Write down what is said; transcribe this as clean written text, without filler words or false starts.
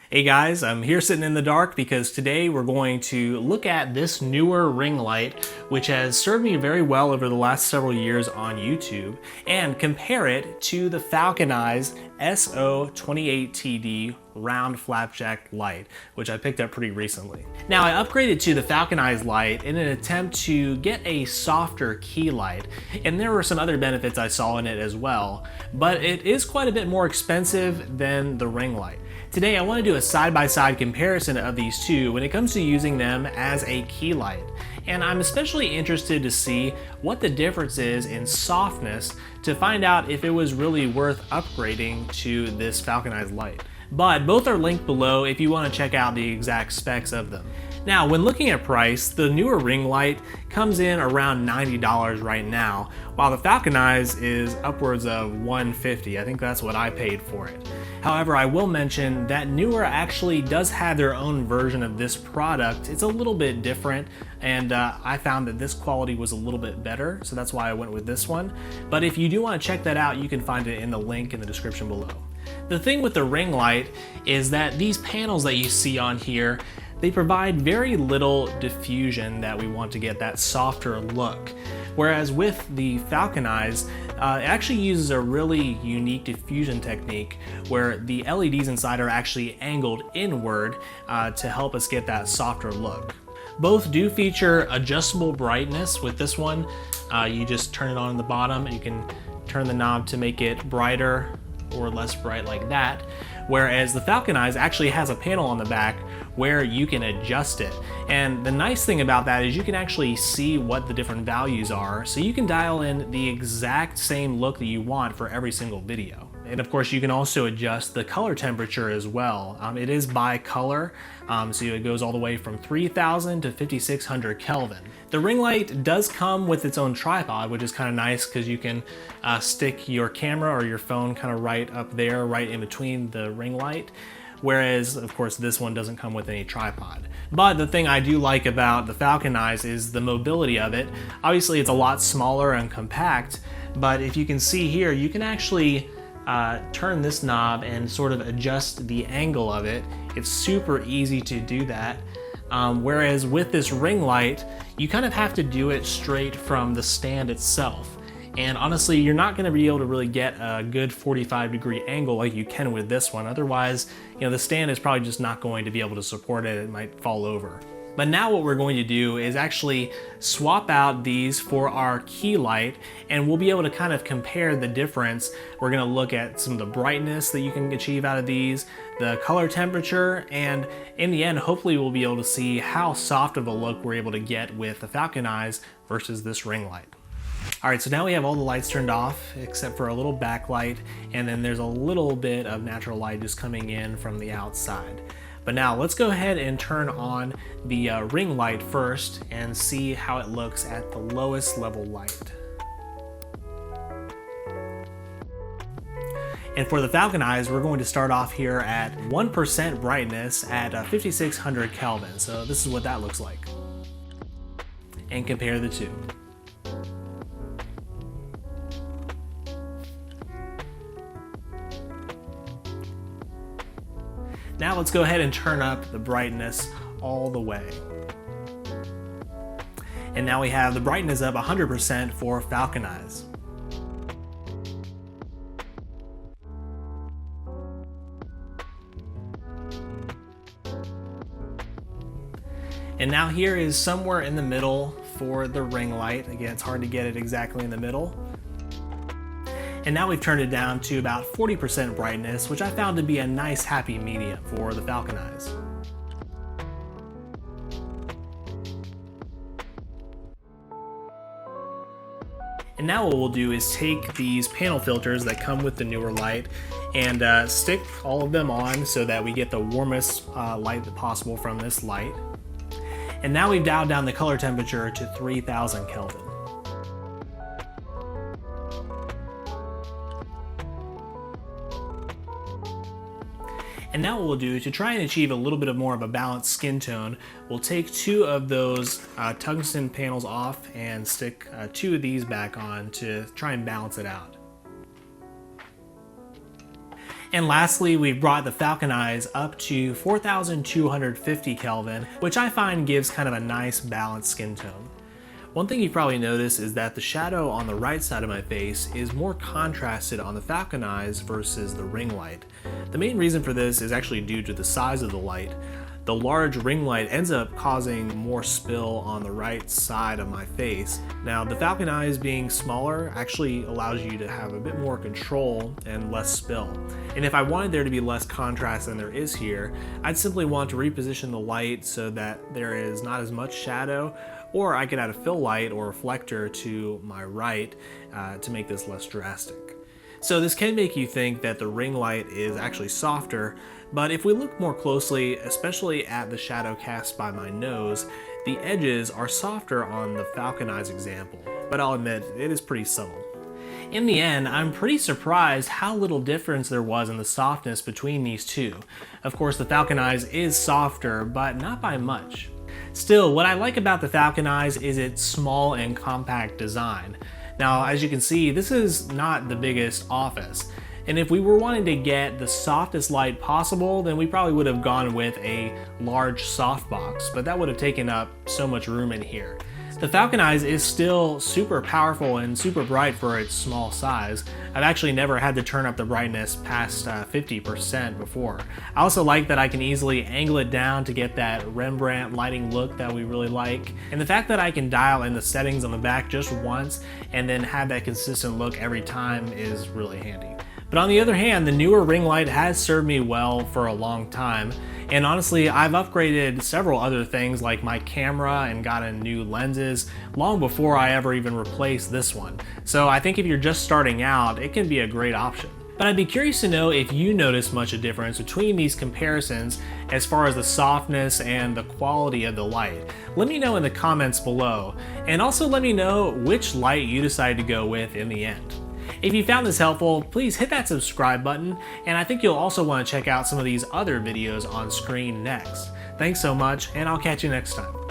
Hey guys, I'm here sitting in the dark because today we're going to look at this Neewer ring light, which has served me very well over the last several years on YouTube, and compare it to the Falcon Eyes SO28TD round flapjack light, which I picked up pretty recently. Now I upgraded to the Falcon Eyes light in an attempt to get a softer key light, and there were some other benefits I saw in it as well, but it is quite a bit more expensive than the ring light. Today I want to do a side-by-side comparison of these two when it comes to using them as a key light. And I'm especially interested to see what the difference is in softness to find out if it was really worth upgrading to this Falcon Eyes light. But both are linked below if you want to check out the exact specs of them. Now, when looking at price, the Neewer ring light comes in around $90 right now, while the Falcon Eyes is upwards of $150. I think that's what I paid for it. However, I will mention that Neewer actually does have their own version of this product. It's a little bit different, and I found that this quality was a little bit better, so that's why I went with this one. But if you do want to check that out, you can find it in the link in the description below. The thing with the ring light is that these panels that you see on here, they provide very little diffusion that we want to get that softer look. Whereas with the Falcon Eyes, it actually uses a really unique diffusion technique where the LEDs inside are actually angled inward to help us get that softer look. Both do feature adjustable brightness. With this one, you just turn it on in the bottom and you can turn the knob to make it brighter or less bright like that, whereas the Falcon Eyes actually has a panel on the back where you can adjust it. And the nice thing about that is you can actually see what the different values are, so you can dial in the exact same look that you want for every single video. And of course you can also adjust the color temperature as well. It is by color, so it goes all the way from 3000 to 5600 Kelvin. The ring light does come with its own tripod, which is kind of nice because you can stick your camera or your phone kind of right up there, right in between the ring light. Whereas, of course, this one doesn't come with any tripod. But the thing I do like about the Falcon Eyes is the mobility of it. Obviously, it's a lot smaller and compact, but if you can see here, you can actually turn this knob and sort of adjust the angle of it. It's super easy to do that. Whereas with this ring light, you kind of have to do it straight from the stand itself. And honestly, you're not going to be able to really get a good 45-degree angle like you can with this one. Otherwise, the stand is probably just not going to be able to support it. It might fall over. But now what we're going to do is actually swap out these for our key light, and we'll be able to kind of compare the difference. We're going to look at some of the brightness that you can achieve out of these, the color temperature, and in the end, hopefully we'll be able to see how soft of a look we're able to get with the Falcon Eyes versus this ring light. Alright, so now we have all the lights turned off except for a little backlight, and then there's a little bit of natural light just coming in from the outside. But now let's go ahead and turn on the ring light first and see how it looks at the lowest level light. And for the Falcon Eyes, we're going to start off here at 1% brightness at 5600 Kelvin. So this is what that looks like. And compare the two. Now let's go ahead and turn up the brightness all the way. And now we have the brightness up 100% for Falcon Eyes. And now here is somewhere in the middle for the ring light. Again, it's hard to get it exactly in the middle. And now we've turned it down to about 40% brightness, which I found to be a nice happy medium for the Falcon Eyes. And now what we'll do is take these panel filters that come with the Neewer light and stick all of them on so that we get the warmest light possible from this light. And now we've dialed down the color temperature to 3000 Kelvin. And now what we'll do to try and achieve a little bit of more of a balanced skin tone, we'll take two of those tungsten panels off and stick two of these back on to try and balance it out. And lastly, we brought the Falcon Eyes up to 4250 Kelvin, which I find gives kind of a nice balanced skin tone. One thing you've probably noticed is that the shadow on the right side of my face is more contrasted on the Falcon Eyes versus the ring light. The main reason for this is actually due to the size of the light. The large ring light ends up causing more spill on the right side of my face. Now, the Falcon Eyes being smaller actually allows you to have a bit more control and less spill. And if I wanted there to be less contrast than there is here, I'd simply want to reposition the light so that there is not as much shadow, or I could add a fill light or reflector to my right to make this less drastic. So this can make you think that the ring light is actually softer, but if we look more closely, especially at the shadow cast by my nose, the edges are softer on the Falcon Eyes example, but I'll admit it is pretty subtle. In the end, I'm pretty surprised how little difference there was in the softness between these two. Of course, the Falcon Eyes is softer, but not by much. Still, what I like about the Falcon Eyes is its small and compact design. Now, as you can see, this is not the biggest office. And if we were wanting to get the softest light possible, then we probably would have gone with a large softbox, but that would have taken up so much room in here. The Falcon Eyes is still super powerful and super bright for its small size. I've actually never had to turn up the brightness past 50% before. I also like that I can easily angle it down to get that Rembrandt lighting look that we really like. And the fact that I can dial in the settings on the back just once and then have that consistent look every time is really handy. But on the other hand, the Neewer Ring Light has served me well for a long time. And honestly, I've upgraded several other things like my camera and gotten new lenses long before I ever even replaced this one. So I think if you're just starting out, it can be a great option. But I'd be curious to know if you notice much of a difference between these comparisons as far as the softness and the quality of the light. Let me know in the comments below, and also let me know which light you decided to go with in the end. If you found this helpful, please hit that subscribe button, and I think you'll also want to check out some of these other videos on screen next. Thanks so much, and I'll catch you next time.